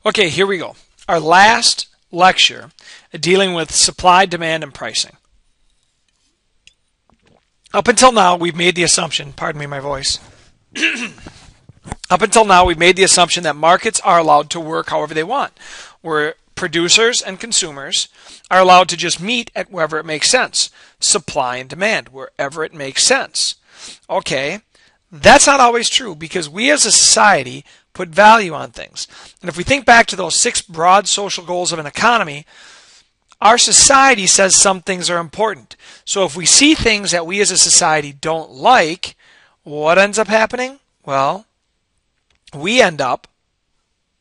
Okay, here we go. Our last lecture dealing with supply, demand, and pricing. Up until now, we've made the assumption, pardon me my voice, up until now we've made the assumption that markets are allowed to work however they want, where producers and consumers are allowed to just meet at wherever it makes sense. Supply and demand, wherever it makes sense. Okay, that's not always true because we as a society put value on things. And if we think back to those 6 broad social goals of an economy, our society says some things are important. So if we see things that we as a society don't like, what ends up happening? Well, we end up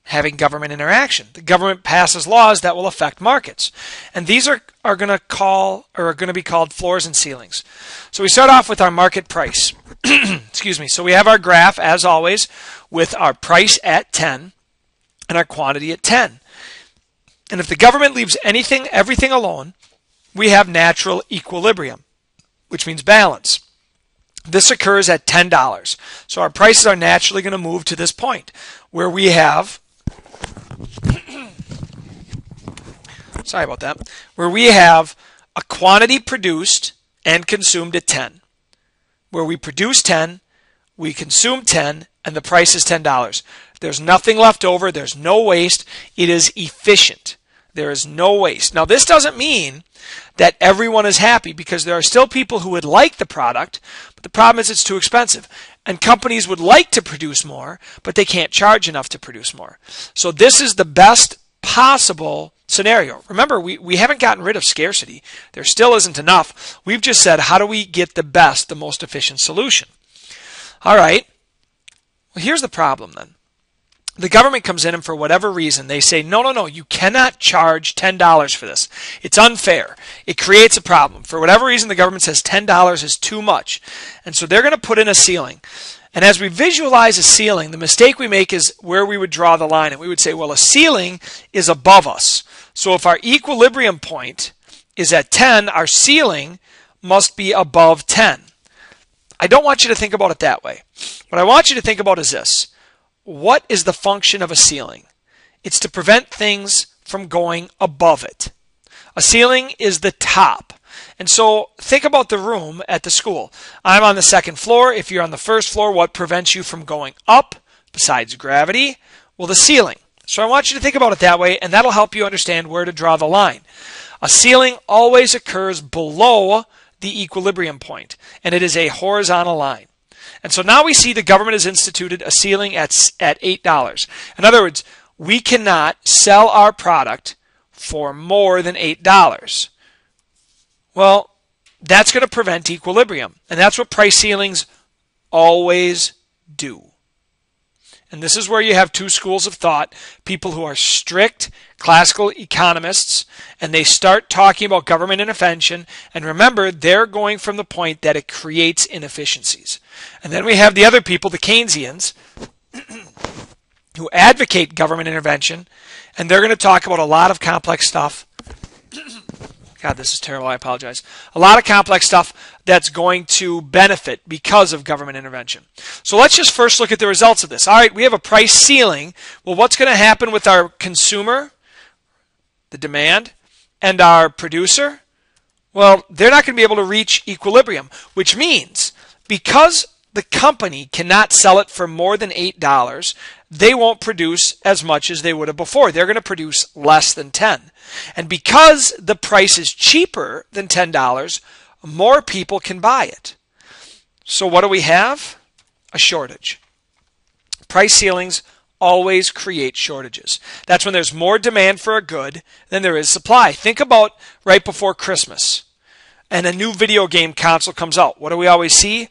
having government interaction. The government passes laws that will affect markets. And these are going to be called floors and ceilings. So we start off with our market price. Excuse me. So we have our graph, as always, with our price at 10 and our quantity at 10. And if the government leaves everything alone, we have natural equilibrium, which means balance. This occurs at $10. So our prices are naturally going to move to this point where we have sorry about that, where we have a quantity produced and consumed at 10. Where we produce 10, we consume 10, and the price is $10. There's nothing left over. There's no waste. It is efficient. There is no waste. Now, this doesn't mean that everyone is happy because there are still people who would like the product, but the problem is it's too expensive. And companies would like to produce more, but they can't charge enough to produce more. So this is the best possible scenario. Remember, we haven't gotten rid of scarcity. There still isn't enough. We've just said, how do we get the most efficient solution? All right. Well, here's the problem then. The government comes in and for whatever reason, they say, no, you cannot charge $10 for this. It's unfair. It creates a problem. For whatever reason, the government says $10 is too much. And so they're going to put in a ceiling. And as we visualize a ceiling, the mistake we make is where we would draw the line. And we would say, well, a ceiling is above us. So if our equilibrium point is at 10, our ceiling must be above 10. I don't want you to think about it that way. What I want you to think about is this. What is the function of a ceiling? It's to prevent things from going above it. A ceiling is the top. And so think about the room at the school. I'm on the 2nd floor. If you're on the 1st floor, what prevents you from going up besides gravity? Well, the ceiling. So I want you to think about it that way, and that'll help you understand where to draw the line. A ceiling always occurs below the equilibrium point, and it is a horizontal line. And so now we see the government has instituted a ceiling at $8. In other words, we cannot sell our product for more than $8. Well, that's going to prevent equilibrium. And that's what price ceilings always do. And this is where you have 2 schools of thought, people who are strict classical economists, and they start talking about government intervention. And remember, they're going from the point that it creates inefficiencies. And then we have the other people, the Keynesians, who advocate government intervention, and they're going to talk about a lot of complex stuff. God, this is terrible. I apologize. A lot of complex stuff that's going to benefit because of government intervention. So let's just first look at the results of this. All right, we have a price ceiling. Well, what's going to happen with our consumer, the demand, and our producer? Well, they're not going to be able to reach equilibrium, which means because the company cannot sell it for more than $8, they won't produce as much as they would have before. They're going to produce less than 10. And because the price is cheaper than $10, more people can buy it. So what do we have? A shortage. Price ceilings always create shortages. That's when there's more demand for a good than there is supply. Think about right before Christmas and a new video game console comes out. What do we always see?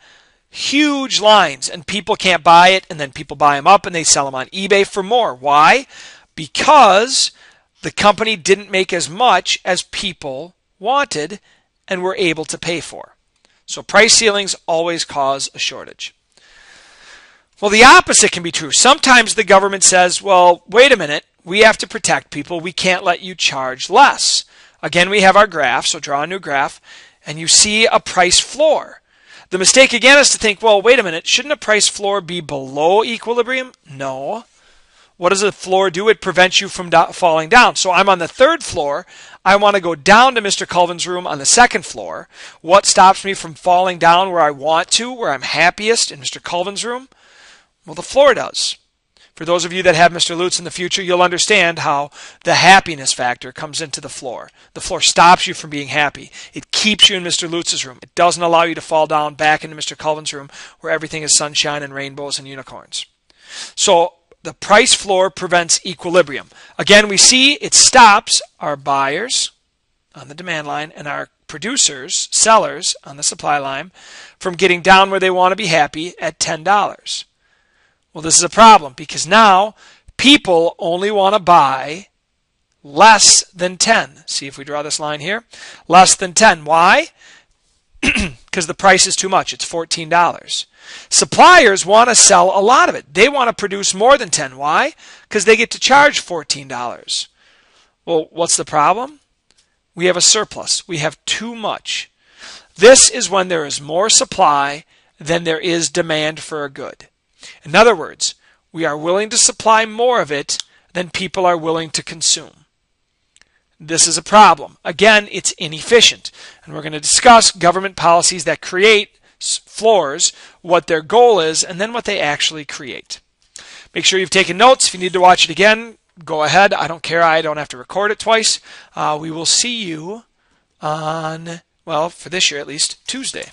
Huge lines, and people can't buy it, and then people buy them up and they sell them on eBay for more. Why? Because the company didn't make as much as people wanted and were able to pay for. So price ceilings always cause a shortage. Well, the opposite can be true. Sometimes the government says, well, wait a minute, we have to protect people. We can't let you charge less. Again, we have our graph, so draw a new graph, and you see a price floor. The mistake again is to think, well, wait a minute, shouldn't a price floor be below equilibrium? No. what does the floor do? It prevents you from falling down. So I'm on the 3rd floor. I want to go down to Mr. Colvin's room on the 2nd floor. What stops me from falling down where I want to, where I'm happiest in Mr. Colvin's room? Well, the floor does. For those of you that have Mr. Lutz in the future, you'll understand how the happiness factor comes into the floor. The floor stops you from being happy. It keeps you in Mr. Lutz's room. It doesn't allow you to fall down back into Mr. Colvin's room where everything is sunshine and rainbows and unicorns. So the price floor prevents equilibrium. Again, we see it stops our buyers on the demand line and our producers, sellers on the supply line from getting down where they want to be happy at $10. Well, this is a problem because now people only want to buy less than 10. See if we draw this line here. Less than 10. Why? Because the price is too much. It's $14. Suppliers want to sell a lot of it. They want to produce more than 10. Why? Because they get to charge $14. Well, what's the problem? We have a surplus. We have too much. This is when there is more supply than there is demand for a good. In other words, we are willing to supply more of it than people are willing to consume. This is a problem. Again, it's inefficient. And we're going to discuss government policies that create floors, what their goal is, and then what they actually create. Make sure you've taken notes. If you need to watch it again, go ahead. I don't care. I don't have to record it twice. We will see you on, well, for this year at least, Tuesday.